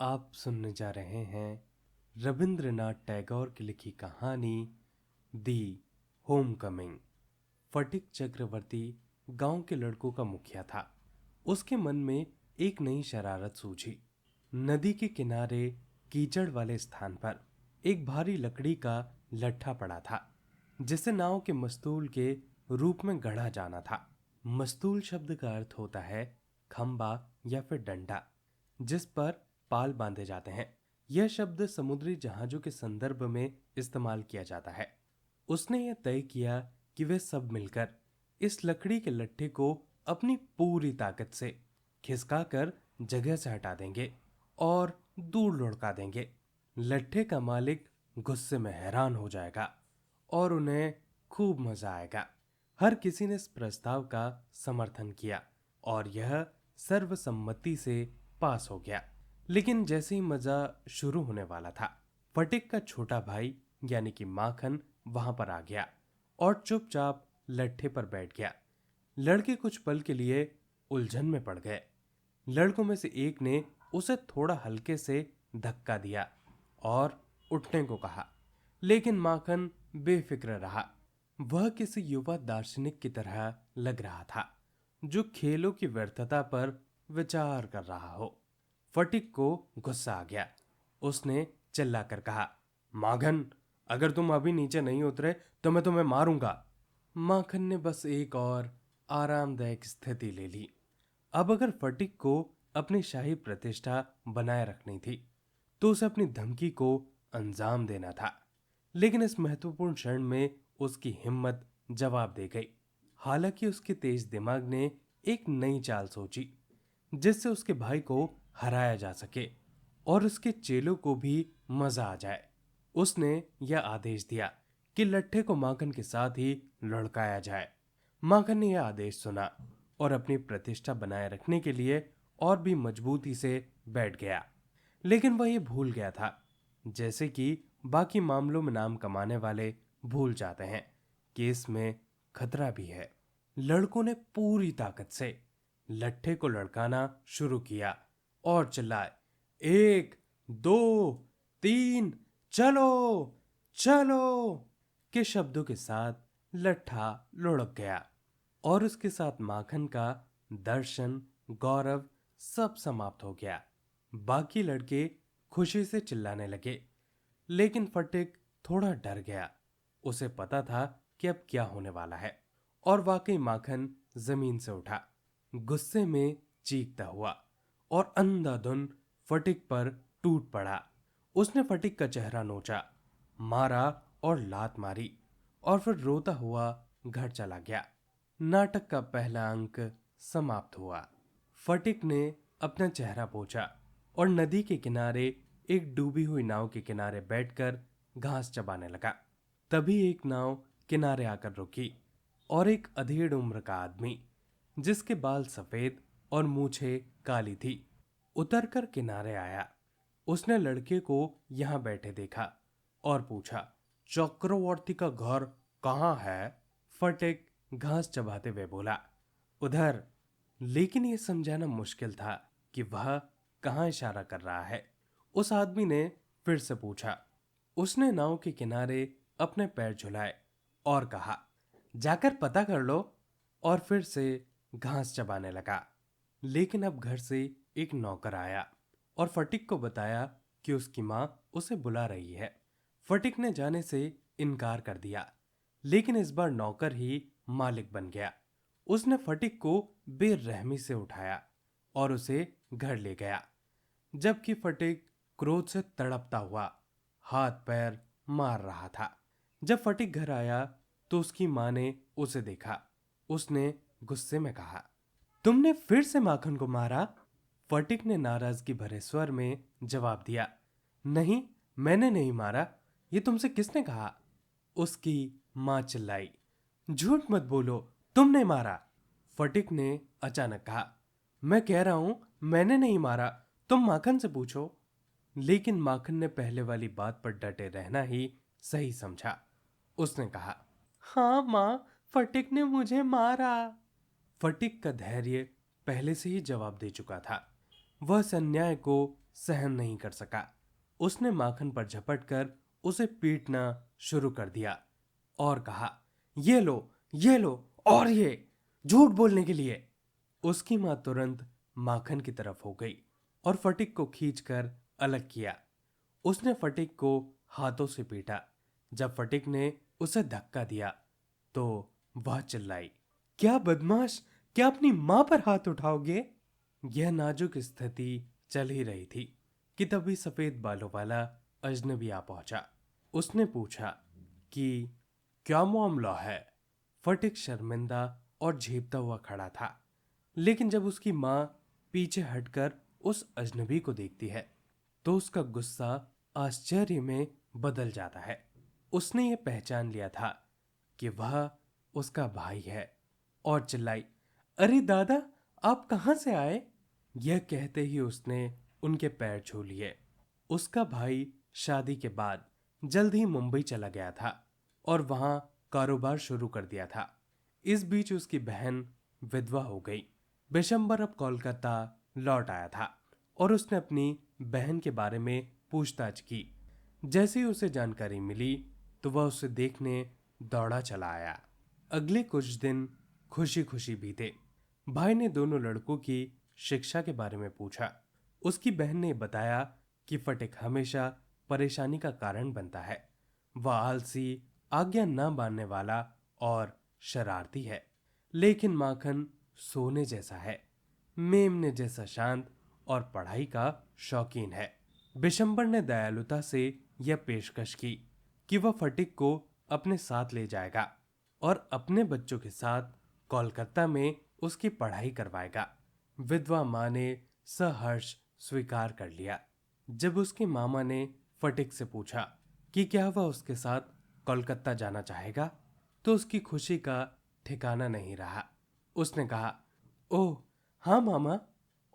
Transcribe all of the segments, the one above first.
आप सुनने जा रहे हैं रविंद्रनाथ टैगोर की लिखी कहानी दी होम कमिंग। फटिक चक्रवर्ती गांव के लड़कों का मुखिया था। उसके मन में एक नई शरारत सूझी। नदी के किनारे कीचड़ वाले स्थान पर एक भारी लकड़ी का लट्ठा पड़ा था, जिसे नाव के मस्तूल के रूप में गढ़ा जाना था। मस्तूल शब्द का अर्थ होता है खंबा या फिर डंडा, जिस पर पाल बांधे जाते हैं। यह शब्द समुद्री जहाजों के संदर्भ में इस्तेमाल किया जाता है। उसने यह तय किया कि वे सब मिलकर इस लकड़ी के लट्ठे को अपनी पूरी ताकत से खिसकाकर जगह से हटा देंगे और दूर लुढ़का देंगे। लट्ठे का मालिक गुस्से में हैरान हो जाएगा और उन्हें खूब मजा आएगा। हर किसी ने इस प्रस्ताव का समर्थन किया और यह सर्वसम्मति से पास हो गया। लेकिन जैसे ही मजा शुरू होने वाला था, फटिक का छोटा भाई यानी कि माखन वहां पर आ गया और चुपचाप लट्ठे पर बैठ गया। लड़के कुछ पल के लिए उलझन में पड़ गए। लड़कों में से एक ने उसे थोड़ा हल्के से धक्का दिया और उठने को कहा, लेकिन माखन बेफिक्र रहा। वह किसी युवा दार्शनिक की तरह लग रहा था जो खेलों की व्यर्थता पर विचार कर रहा हो। फटिक को गुस्सा आ गया। उसने चिल्लाकर कहा, माखन, अगर तुम अभी नीचे नहीं उतरे तो मैं तुम्हें मारूंगा। माखन ने बस एक और आरामदायक स्थिति ले ली। अब अगर फटिक को अपनी शाही प्रतिष्ठा बनाए रखनी थी तो उसे अपनी धमकी को अंजाम देना था। लेकिन इस महत्वपूर्ण क्षण में उसकी हिम्मत जवाब दे गई। हालांकि उसके तेज दिमाग ने एक नई चाल सोची जिससे उसके भाई को हराया जा सके और उसके चेलों को भी मजा आ जाए। उसने यह आदेश दिया कि लट्ठे को माखन के साथ ही लुढ़काया जाए। माखन ने यह आदेश सुना और अपनी प्रतिष्ठा बनाए रखने के लिए और भी मजबूती से बैठ गया। लेकिन वह ये भूल गया था, जैसे कि बाकी मामलों में नाम कमाने वाले भूल जाते हैं, कि इसमें खतरा भी है। लड़कों ने पूरी ताकत से लट्ठे को लड़काना शुरू किया और चिल्लाए, 1, 2, 3, चलो चलो के शब्दों के साथ लट्ठा लुढ़क गया और उसके साथ माखन का दर्शन, गौरव सब समाप्त हो गया। बाकी लड़के खुशी से चिल्लाने लगे, लेकिन फटिक थोड़ा डर गया। उसे पता था कि अब क्या होने वाला है और वाकई माखन जमीन से उठा, गुस्से में चीखता हुआ और अंधाधुंध फटिक पर टूट पड़ा। उसने फटिक का चेहरा नोचा, मारा और लात मारी और फिर रोता हुआ घर चला गया। नाटक का पहला अंक समाप्त हुआ। फटिक ने अपना चेहरा पोंछा और नदी के किनारे एक डूबी हुई नाव के किनारे बैठकर घास चबाने लगा। तभी एक नाव किनारे आकर रुकी और एक अधेड़ उम्र का आदमी, जिसके बाल सफेद और मूछें काली थी, उतरकर किनारे आया। उसने लड़के को यहां बैठे देखा और पूछा, चक्रवर्ती का घर कहाँ है? फटिक घास चबाते हुए बोला, उधर। लेकिन यह समझाना मुश्किल था कि वह कहाँ इशारा कर रहा है। उस आदमी ने फिर से पूछा। उसने नाव के किनारे अपने पैर झुलाए और कहा, जाकर पता कर लो, और फिर से घास चबाने लगा। लेकिन अब घर से एक नौकर आया और फटिक को बताया कि उसकी माँ उसे बुला रही है। फटिक ने जाने से इनकार कर दिया, लेकिन इस बार नौकर ही मालिक बन गया। उसने फटिक को बेरहमी से उठाया और उसे घर ले गया, जबकि फटिक क्रोध से तड़पता हुआ हाथ पैर मार रहा था। जब फटिक घर आया तो उसकी माँ ने उसे देखा। उसने गुस्से में कहा, तुमने फिर से माखन को मारा? फटिक ने नाराजगी भरे स्वर में जवाब दिया, नहीं, मैंने नहीं मारा। ये तुमसे किसने कहा? उसकी माँ चिल्लाई, झूठ मत बोलो, तुमने मारा। फटिक ने अचानक कहा, मैं कह रहा हूं मैंने नहीं मारा, तुम माखन से पूछो। लेकिन माखन ने पहले वाली बात पर डटे रहना ही सही समझा। उसने कहा, हाँ माँ, फटिक ने मुझे मारा। फटिक का धैर्य पहले से ही जवाब दे चुका था। वह इस अन्याय को सहन नहीं कर सका। उसने माखन पर झपटकर उसे पीटना शुरू कर दिया और कहा, ये लो और ये, झूठ बोलने के लिए। उसकी मां तुरंत माखन की तरफ हो गई और फटिक को खींचकर अलग किया। उसने फटिक को हाथों से पीटा। जब फटिक ने उसे धक्का दिया तो वह चिल्लाई, क्या बदमाश, क्या अपनी मां पर हाथ उठाओगे? यह नाजुक स्थिति चल ही रही थी कि तभी सफेद बालों वाला अजनबी आ पहुंचा। उसने पूछा कि क्या मामला है? फटिक शर्मिंदा और झेपता हुआ खड़ा था, लेकिन जब उसकी मां पीछे हटकर उस अजनबी को देखती है तो उसका गुस्सा आश्चर्य में बदल जाता है। उसने ये पहचान लिया था कि वह उसका भाई है और चिल्लाई, अरे दादा, आप कहां से आए? यह कहते ही उसने उनके पैर छू लिए। उसका भाई शादी के बाद जल्द ही मुंबई चला गया था और वहां कारोबार शुरू कर दिया था। इस बीच उसकी बहन विधवा हो गई। बिशंबर अब कोलकाता लौट आया था और उसने अपनी बहन के बारे में पूछताछ की। जैसे ही उसे जानकारी मिली तो वह उसे देखने दौड़ा चला आया। अगले कुछ दिन खुशी खुशी बीते। भाई ने दोनों लड़कों की शिक्षा के बारे में पूछा। उसकी बहन ने बताया कि फटिक हमेशा परेशानी का कारण बनता है। वह आलसी, आज्ञा न मानने वाला और शरारती है, लेकिन माखन सोने जैसा है, मेमने जैसा शांत और पढ़ाई का शौकीन है। बिशंबर ने दयालुता से यह पेशकश की कि वह फटिक को अपने साथ ले जाएगा और अपने बच्चों के साथ कोलकाता में उसकी पढ़ाई करवाएगा। विधवा मां ने सहर्ष स्वीकार कर लिया। जब उसके मामा ने फटिक से पूछा कि क्या वह उसके साथ कोलकाता जाना चाहेगा तो उसकी खुशी का ठिकाना नहीं रहा। उसने कहा, ओह हाँ मामा,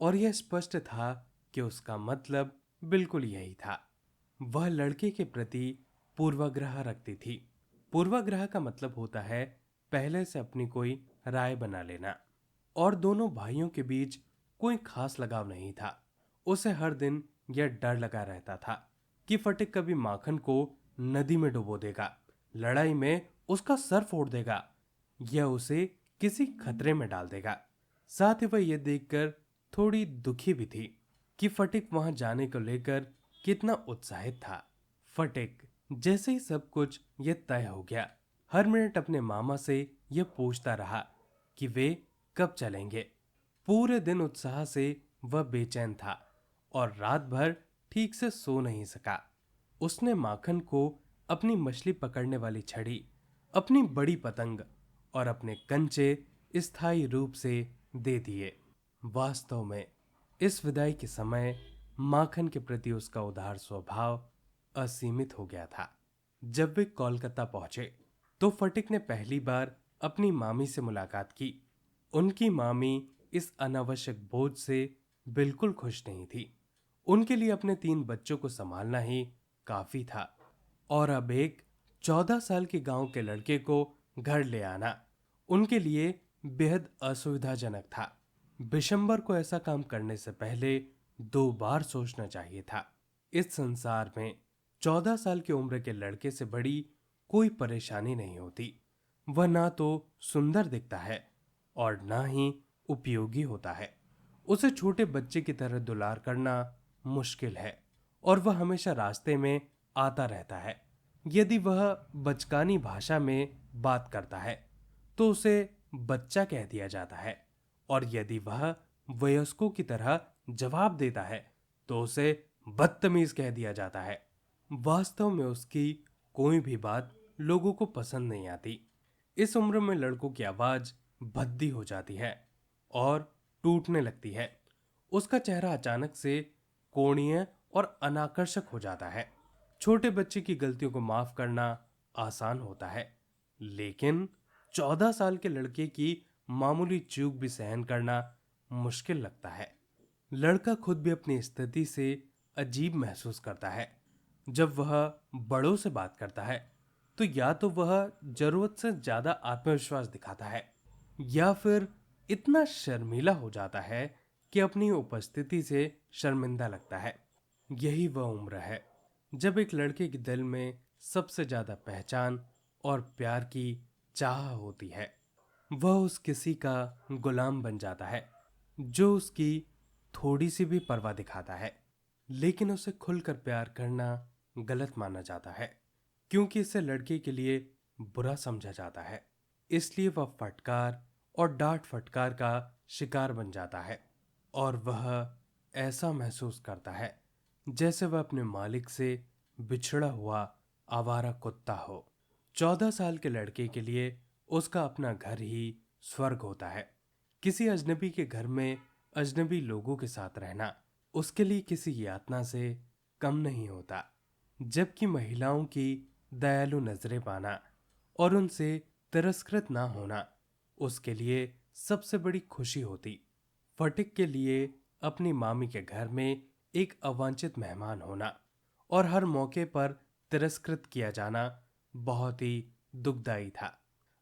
और यह स्पष्ट था कि उसका मतलब बिल्कुल यही था। वह लड़के के प्रति पूर्वाग्रह रखती थी। पूर्वाग्रह का मतलब होता है पहले से अपनी कोई राय बना लेना, और दोनों भाइयों के बीच कोई खास लगाव नहीं था। उसे हर दिन यह डर लगा रहता था कि फटिक कभी माखन को नदी में डुबो देगा, लड़ाई में उसका सर फोड़ देगा या उसे किसी खतरे में डाल देगा। साथ ही वह यह देखकर थोड़ी दुखी भी थी कि फटिक वहां जाने को लेकर कितना उत्साहित था। फटिक जैसे ही सब कुछ यह तय हो गया, हर मिनट अपने मामा से यह पूछता रहा कि वे कब चलेंगे। पूरे दिन उत्साह से वह बेचैन था और रात भर ठीक से सो नहीं सका। उसने माखन को अपनी मछली पकड़ने वाली छड़ी, अपनी बड़ी पतंग और अपने कंचे स्थायी रूप से दे दिए। वास्तव में इस विदाई के समय माखन के प्रति उसका उदार स्वभाव असीमित हो गया था। जब वे कोलकाता पहुंचे तो फटिक ने पहली बार अपनी मामी से मुलाकात की। उनकी मामी इस अनावश्यक बोझ से बिल्कुल खुश नहीं थी। उनके लिए अपने 3 बच्चों को संभालना ही काफी था और अब एक 14 साल के गांव के लड़के को घर ले आना उनके लिए बेहद असुविधाजनक था। बिशंबर को ऐसा काम करने से पहले 2 बार सोचना चाहिए था। इस संसार में 14 साल की उम्र के लड़के से बड़ी कोई परेशानी नहीं होती। वह ना तो सुंदर दिखता है और ना ही उपयोगी होता है। उसे छोटे बच्चे की तरह दुलार करना मुश्किल है और वह हमेशा रास्ते में आता रहता है। यदि वह बचकानी भाषा में बात करता है तो उसे बच्चा कह दिया जाता है, और यदि वह वयस्कों की तरह जवाब देता है तो उसे बदतमीज कह दिया जाता है। वास्तव में उसकी कोई भी बात लोगों को पसंद नहीं आती। इस उम्र में लड़कों की आवाज भद्दी हो जाती है और टूटने लगती है। उसका चेहरा अचानक से कोणीय और अनाकर्षक हो जाता है। छोटे बच्चे की गलतियों को माफ करना आसान होता है, लेकिन 14 साल के लड़के की मामूली चूक भी सहन करना मुश्किल लगता है। लड़का खुद भी अपनी स्थिति से अजीब महसूस करता है। जब वह बड़ों से बात करता है तो या तो वह जरूरत से ज्यादा आत्मविश्वास दिखाता है या फिर इतना शर्मीला हो जाता है कि अपनी उपस्थिति से शर्मिंदा लगता है। यही वह उम्र है जब एक लड़के के दिल में सबसे ज्यादा पहचान और प्यार की चाह होती है। वह उस किसी का गुलाम बन जाता है जो उसकी थोड़ी सी भी परवाह दिखाता है, लेकिन उसे खुलकर प्यार करना गलत माना जाता है क्योंकि इसे लड़के के लिए बुरा समझा जाता है। इसलिए वह फटकार और डांट फटकार का शिकार बन जाता है और वह ऐसा महसूस करता है जैसे वह अपने मालिक से बिछड़ा हुआ आवारा कुत्ता हो। 14 साल के लड़के के लिए उसका अपना घर ही स्वर्ग होता है। किसी अजनबी के घर में अजनबी लोगों के साथ रहना उसके लिए किसी यातना से कम नहीं होता, जबकि महिलाओं की दयालु नजरें पाना और उनसे तिरस्कृत ना होना उसके लिए सबसे बड़ी खुशी होती। फटिक के लिए अपनी मामी के घर में एक अवांछित मेहमान होना और हर मौके पर तिरस्कृत किया जाना बहुत ही दुखदाई था।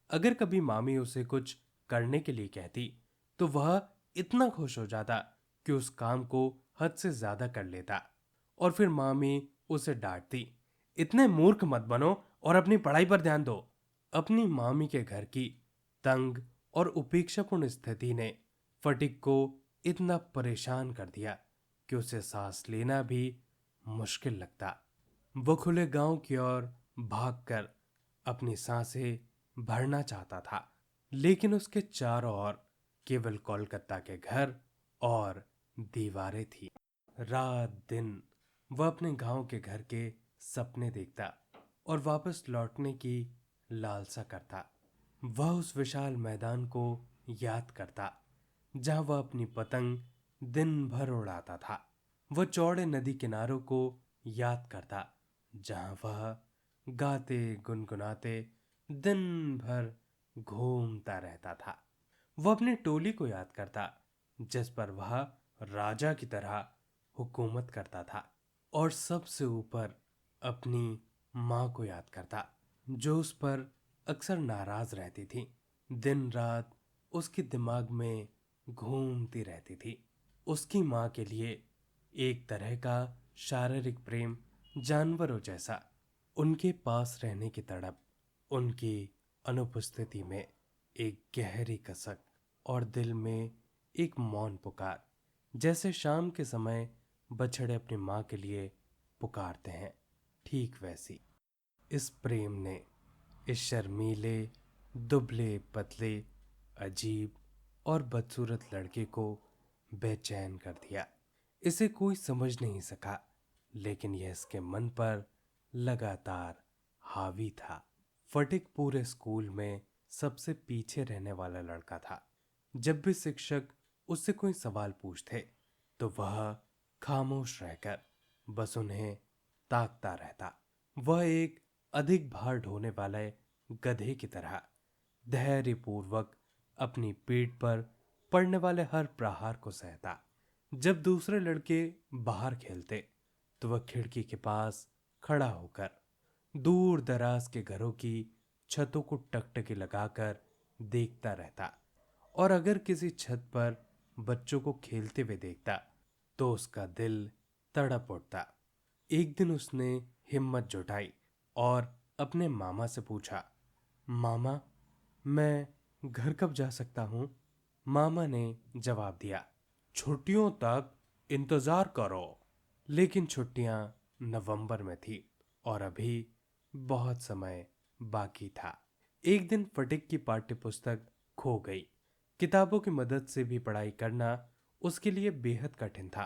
अगर कभी मामी उसे कुछ करने के लिए कहती तो वह इतना खुश हो जाता कि उस काम को हद से ज्यादा कर लेता और फिर मामी उसे डांटती, इतने मूर्ख मत बनो और अपनी पढ़ाई पर ध्यान दो। अपनी मामी के घर की तंग और उपेक्षापूर्ण स्थिति ने फटिक को इतना परेशान कर दिया कि उसे सांस लेना भी मुश्किल लगता। वो खुले गांव की ओर भागकर अपनी सांसें भरना चाहता था, लेकिन उसके चारों ओर केवल कोलकाता के घर और दीवारें थी। रात दिन वह अपने गांव के घर के सपने देखता और वापस लौटने की लालसा करता। वह उस विशाल मैदान को याद करता जहां वह अपनी पतंग दिन भर उड़ाता था। वह चौड़े नदी किनारों को याद करता जहां वह गाते गुनगुनाते दिन भर घूमता रहता था। वह अपनी टोली को याद करता जिस पर वह राजा की तरह हुकूमत करता था और सबसे ऊपर अपनी माँ को याद करता जो उस पर अक्सर नाराज रहती थी। दिन रात उसके दिमाग में घूमती रहती थी। उसकी माँ के लिए एक तरह का शारीरिक प्रेम जानवरों जैसा, उनके पास रहने की तड़प, उनकी अनुपस्थिति में एक गहरी कसक और दिल में एक मौन पुकार, जैसे शाम के समय बछड़े अपनी माँ के लिए पुकारते हैं, ठीक वैसी। इस प्रेम ने इस शर्मीले, दुबले पतले, अजीब और बदसूरत लड़के को बेचैन कर दिया। इसे कोई समझ नहीं सका, लेकिन यह इसके मन पर लगातार हावी था। फटिक पूरे स्कूल में सबसे पीछे रहने वाला लड़का था। जब भी शिक्षक उससे कोई सवाल पूछते तो वह खामोश रहकर बस उन्हें ताकता रहता। वह एक अधिक भार ढोने वाले गधे की तरह धैर्यपूर्वक अपनी पीठ पर पड़ने वाले हर प्रहार को सहता। जब दूसरे लड़के बाहर खेलते तो वह खिड़की के पास खड़ा होकर दूर दराज के घरों की छतों को टकटकी लगाकर देखता रहता और अगर किसी छत पर बच्चों को खेलते हुए देखता तो उसका दिल तड़प उठता। एक दिन उसने हिम्मत जुटाई और अपने मामा से पूछा, मामा, मैं घर कब जा सकता हूँ? मामा ने जवाब दिया, छुट्टियों तक इंतजार करो। लेकिन छुट्टियां नवंबर में थी और अभी बहुत समय बाकी था। एक दिन फटिक की पाठ्यपुस्तक खो गई। किताबों की मदद से भी पढ़ाई करना उसके लिए बेहद कठिन था।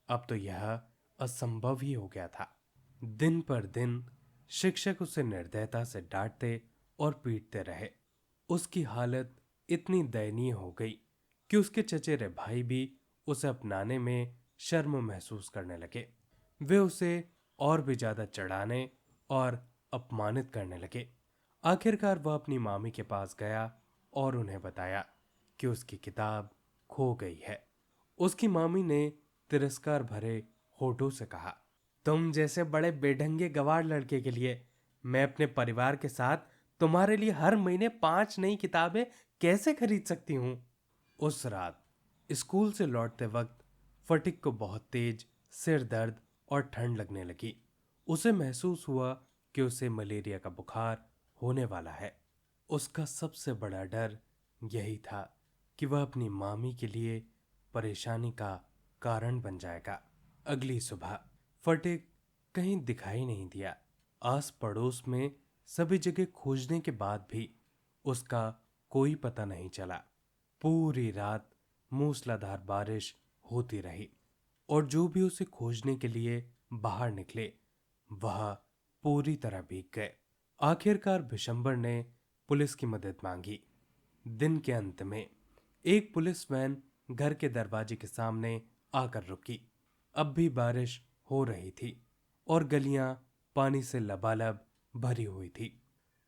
अब तो यह असंभव ही हो गया था। दिन पर दिन शिक्षक उसे निर्दयता से डांटते और पीटते रहे। उसकी हालत इतनी दयनीय हो गई कि उसके चचेरे भाई भी उसे अपनाने में शर्म महसूस करने लगे। वे उसे और भी ज्यादा चढ़ाने और अपमानित करने लगे। आखिरकार वह अपनी मामी के पास गया और उन्हें बताया कि उसकी किताब खो गई है। उसकी मामी ने तिरस्कार भरे होठों से कहा, तुम जैसे बड़े बेढंगे गवार लड़के के लिए मैं अपने परिवार के साथ तुम्हारे लिए हर महीने 5 नई किताबें कैसे खरीद सकती हूँ? उस रात स्कूल से लौटते वक्त फटिक को बहुत तेज सिर दर्द और ठंड लगने लगी। उसे महसूस हुआ कि उसे मलेरिया का बुखार होने वाला है। उसका सबसे बड़ा डर यही था कि वह अपनी मामी के लिए परेशानी का कारण बन जाएगा। अगली सुबह फटिक कहीं दिखाई नहीं दिया। आस पड़ोस में सभी जगह खोजने के बाद भी उसका कोई पता नहीं चला। पूरी रात मूसलाधार बारिश होती रही और जो भी उसे खोजने के लिए बाहर निकले वह पूरी तरह भीग गए। आखिरकार बिशंबर ने पुलिस की मदद मांगी। दिन के अंत में एक पुलिस वैन घर के दरवाजे के सामने आकर रुकी। अब भी बारिश हो रही थी और गलियां पानी से लबालब भरी हुई थी।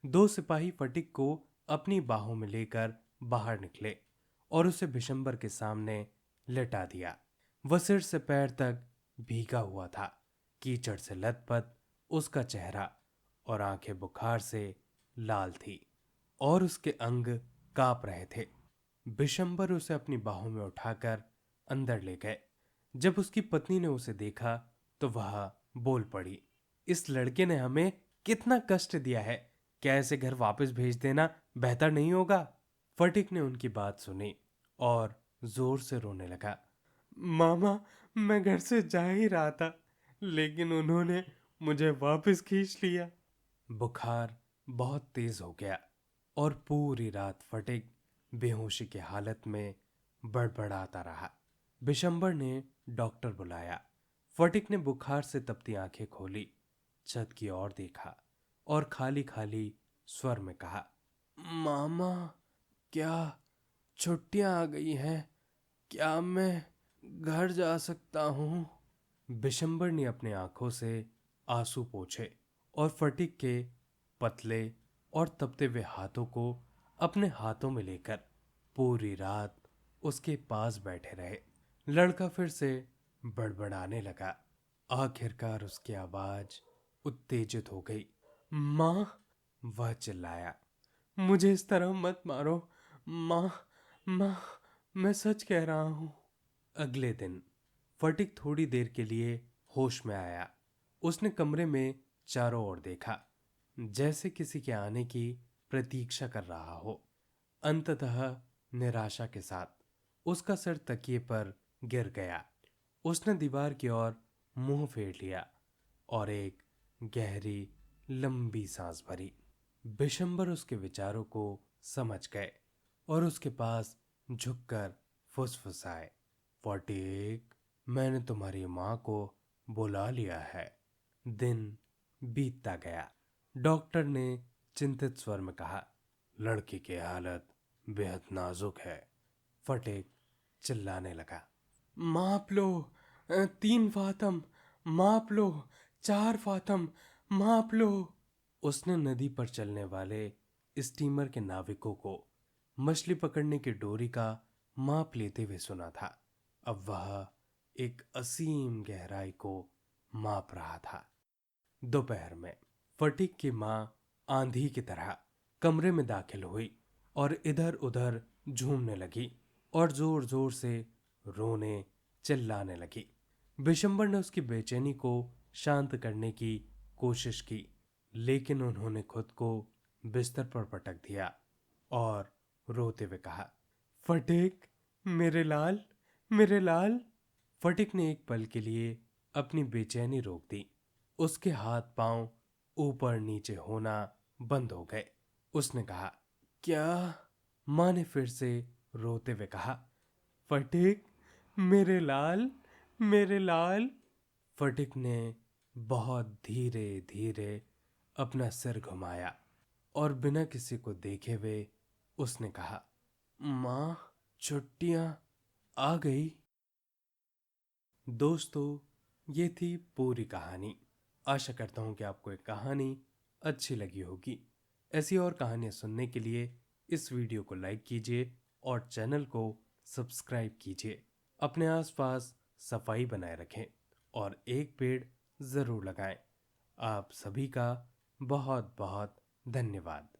दो सिपाही फटिक को अपनी बाहों में लेकर बाहर निकले और उसे बिशंबर के सामने लेटा दिया। वह सिर से पैर तक भीगा हुआ था। कीचड़ से लथपथ उसका चेहरा और आंखें बुखार से लाल थी और उसके अंग कांप रहे थे। बिशंबर उसे अपनी बाहों में उठाकर अंदर ले गए। जब उसकी पत्नी ने उसे देखा तो वह बोल पड़ी, इस लड़के ने हमें कितना कष्ट दिया है, क्या ऐसे घर वापस भेज देना बेहतर नहीं होगा? फटिक ने उनकी बात सुनी और जोर से रोने लगा। मामा, मैं घर से जा ही रहा था, लेकिन उन्होंने मुझे वापस खींच लिया। बुखार बहुत तेज हो गया और पूरी रात फटिक बेहोशी की हालत में बड़बड़ाता रहा। बिशंबर ने डॉक्टर बुलाया। फटिक ने बुखार से तपती आंखें खोली, छत की ओर देखा और खाली खाली स्वर में कहा, मामा, क्या छुट्टियां आ गई हैं? क्या मैं घर जा सकता हूं? बिशंबर ने अपने आंखों से आंसू पोंछे और फटिक के पतले और तपते हुए हाथों को अपने हाथों में लेकर पूरी रात उसके पास बैठे रहे। लड़का फिर से बड़बड़ाने लगा। आखिरकार उसकी आवाज उत्तेजित हो गई। मां, वह चिल्लाया, मुझे इस तरह मत मारो। मां, मां, मैं सच कह रहा हूं। अगले दिन फटिक थोड़ी देर के लिए होश में आया। उसने कमरे में चारों ओर देखा, जैसे किसी के आने की प्रतीक्षा कर रहा हो। अंततः निराशा के साथ उसका सिर तकिए पर गिर गया। उसने दीवार की ओर मुंह फेर लिया और एक गहरी लंबी सांस भरी। बिशंबर उसके विचारों को समझ गए और उसके पास झुककर फुसफुसाए, फटिक, मैंने तुम्हारी मां को बुला लिया है। दिन बीतता गया। डॉक्टर ने चिंतित स्वर में कहा, लड़की की हालत बेहद नाजुक है। फटिक चिल्लाने लगा, माप लो, 3 फातम, माप लो, 4 फातम, माप लो। उसने नदी पर चलने वाले स्टीमर के नाविकों को मछली पकड़ने की डोरी का माप लेते हुए सुना था। अब वह एक असीम गहराई को माप रहा था। दोपहर में फटिक की मां आंधी की तरह कमरे में दाखिल हुई और इधर उधर झूमने लगी और जोर जोर से रोने चिल्लाने लगी। बिशंबर ने उसकी बेचैनी को शांत करने की कोशिश की, लेकिन उन्होंने खुद को बिस्तर पर पटक दिया और रोते हुए कहा, फटिक, मेरे लाल, मेरे लाल। फटिक ने एक पल के लिए अपनी बेचैनी रोक दी। उसके हाथ पांव ऊपर नीचे होना बंद हो गए। उसने कहा, क्या? मां ने फिर से रोते हुए कहा, फटिक, मेरे लाल, मेरे लाल। फटिक ने बहुत धीरे धीरे अपना सिर घुमाया और बिना किसी को देखे हुए उसने कहा, मां, छुट्टियां आ गई। दोस्तों, ये थी पूरी कहानी। आशा करता हूं कि आपको एक कहानी अच्छी लगी होगी। ऐसी और कहानियां सुनने के लिए इस वीडियो को लाइक कीजिए और चैनल को सब्सक्राइब कीजिए। अपने आसपास सफाई बनाए रखें और एक पेड़ जरूर लगाएं। आप सभी का बहुत बहुत धन्यवाद।